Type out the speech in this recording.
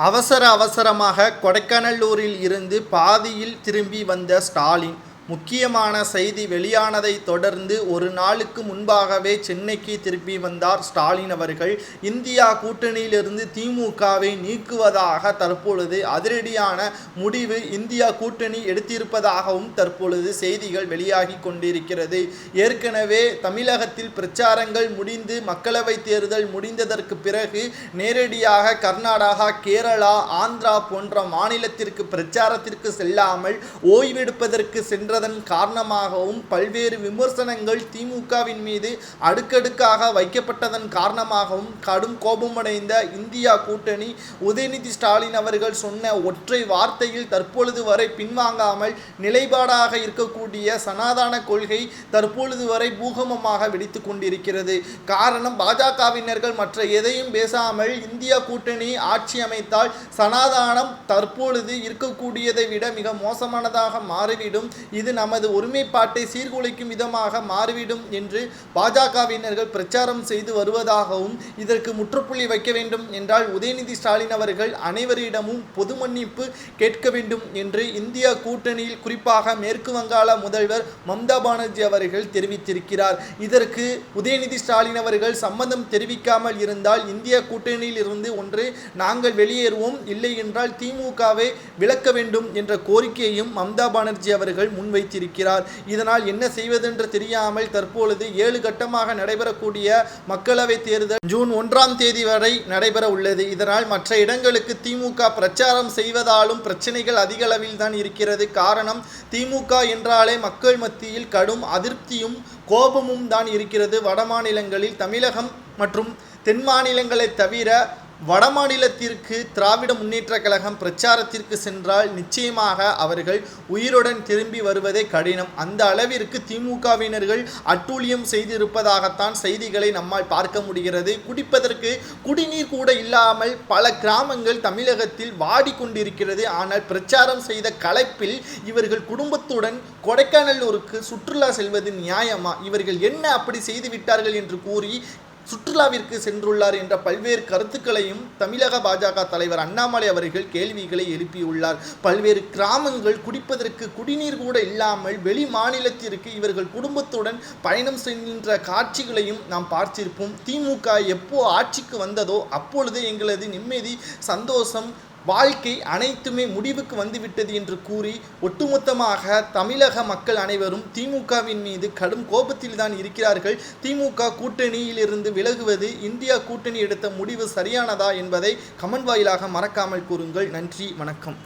அவசரமாக கொடைக்கானலூரில் இருந்து பாதியில் திரும்பி வந்த ஸ்டாலின். முக்கியமான செய்தி வெளியானதை தொடர்ந்து ஒரு நாளுக்கு முன்பாகவே சென்னைக்கு திரும்பி வந்தார் ஸ்டாலின் அவர்கள். இந்தியா கூட்டணியிலிருந்து திமுகவை நீக்குவதாக தற்பொழுது அதிரடியான முடிவு இந்தியா கூட்டணி எடுத்திருப்பதாகவும் தற்பொழுது செய்திகள் வெளியாகி கொண்டிருக்கிறது. ஏற்கனவே தமிழகத்தில் பிரச்சாரங்கள் முடிந்து மக்களவை தேர்தல் முடிந்ததற்கு பிறகு நேரடியாக கர்நாடகா, கேரளா, ஆந்திரா போன்ற மாநிலத்திற்கு பிரச்சாரத்திற்கு செல்லாமல் ஓய்வெடுப்பதற்கு சென்றதன் காரணமாகவும் பல்வேறு விமர்சனங்கள் திமுகவின் மீது அடுக்கடுக்காக வைக்கப்பட்டதன் காரணமாகவும் கடும் கோபமடைந்த இந்தியா கூட்டணி உதயநிதி ஸ்டாலின் அவர்கள் சொன்ன ஒற்றை வார்த்தையில் தற்பொழுது வரை பின்வாங்காமல் நிலைப்பாடாக இருக்கக்கூடிய சனாதன கொள்கை தற்பொழுது வரை பூகம்பமாக வெடித்துக் கொண்டிருக்கிறது. காரணம், பாஜகவினர்கள் மற்ற எதையும் பேசாமல் இந்தியா கூட்டணி ஆட்சி அமைத்தால் சனாதானம் தற்பொழுது இருக்கக்கூடியதை விட மிக மோசமானதாக மாறிவிடும், இது நமது ஒருமைப்பாட்டை சீர்குலைக்கும் விதமாக மாறிவிடும் என்று பாஜகவினர்கள் பிரச்சாரம் செய்து வருவதாகவும், இதற்கு முற்றுப்புள்ளி வைக்க வேண்டும் என்றால் உதயநிதி ஸ்டாலின் அவர்கள் அனைவரிடமும் பொது மன்னிப்பு கேட்க வேண்டும் என்று இந்தியா கூட்டணியில் குறிப்பாக மேற்கு வங்காள முதல்வர் மம்தா பானர்ஜி அவர்கள் தெரிவித்திருக்கிறார். இதற்கு உதயநிதி ஸ்டாலின் அவர்கள் சம்மதம் தெரிவிக்காமல் இருந்தால் இந்தியா கூட்டணியில் இருந்து ஒன்று நாங்கள் வெளியேறுவோம், இல்லை என்றால் திமுகவை விலக்க வேண்டும் என்ற கோரிக்கையையும் மம்தா பானர்ஜி அவர்கள் முன்வைத்திருக்கிறார். இதனால் என்ன செய்வதென்று தெரியாமல் தற்பொழுது 7 கட்டமாக நடைபெறக்கூடிய மக்களவை தேர்தல் ஜூன் 1ஆம் தேதி வரை நடைபெற உள்ளது. இதனால் மற்ற இடங்களுக்கு திமுக பிரச்சாரம் செய்வதாலும் பிரச்சனைகள் அதிக அளவில் தான் இருக்கிறது. காரணம், திமுக என்றாலே மக்கள் மத்தியில் கடும் அதிருப்தியும் கோபமும் தான் இருக்கிறது. வடமாநிலங்களில் தமிழகம் மற்றும் தென் மாநிலங்களை தவிர வடமாநிலத்திற்கு திராவிட முன்னேற்ற கழகம் பிரச்சாரத்திற்கு சென்றால் நிச்சயமாக அவர்கள் உயிருடன் திரும்பி வருவதே கடினம். அந்த அளவிற்கு திமுகவினர்கள் அட்டூழியம் செய்திருப்பதாகத்தான் செய்திகளை நம்மால் பார்க்க முடிகிறது. குடிப்பதற்கு குடிநீர் கூட இல்லாமல் பல கிராமங்கள் தமிழகத்தில் வாடிக்கொண்டிருக்கிறது. ஆனால் பிரச்சாரம் செய்த களைப்பில் இவர்கள் குடும்பத்துடன் கொடைக்கானலூருக்கு சுற்றுலா செல்வது நியாயமா? இவர்கள் என்ன அப்படி செய்து விட்டார்கள் என்று கூறி சுற்றுலாவிற்கு சென்றுள்ளார் என்ற பல்வேறு கருத்துக்களையும் தமிழக பாஜக தலைவர் அண்ணாமலை அவர்கள் கேள்விகளை எழுப்பியுள்ளார். பல்வேறு கிராமங்கள் குடிப்பதற்கு குடிநீர் கூட இல்லாமல் வெளி மாநிலத்திற்கு இவர்கள் குடும்பத்துடன் பயணம் செய்கின்ற காட்சிகளையும் நாம் பார்த்திருப்போம். திமுக எப்போ ஆட்சிக்கு வந்ததோ அப்பொழுது எங்களது நிம்மதி, சந்தோஷம், வாழ்க்கை அனைத்துமே முடிவுக்கு வந்துவிட்டது என்று கூறி ஒட்டுமொத்தமாக தமிழக மக்கள் அனைவரும் திமுகவின் மீது கடும் கோபத்தில் தான் இருக்கிறார்கள். திமுக கூட்டணியில் இருந்து விலகுவது இந்தியா கூட்டணி எடுத்த முடிவு சரியானதா என்பதை கமெண்ட் வாயிலாக மறக்காமல் கூறுங்கள். நன்றி, வணக்கம்.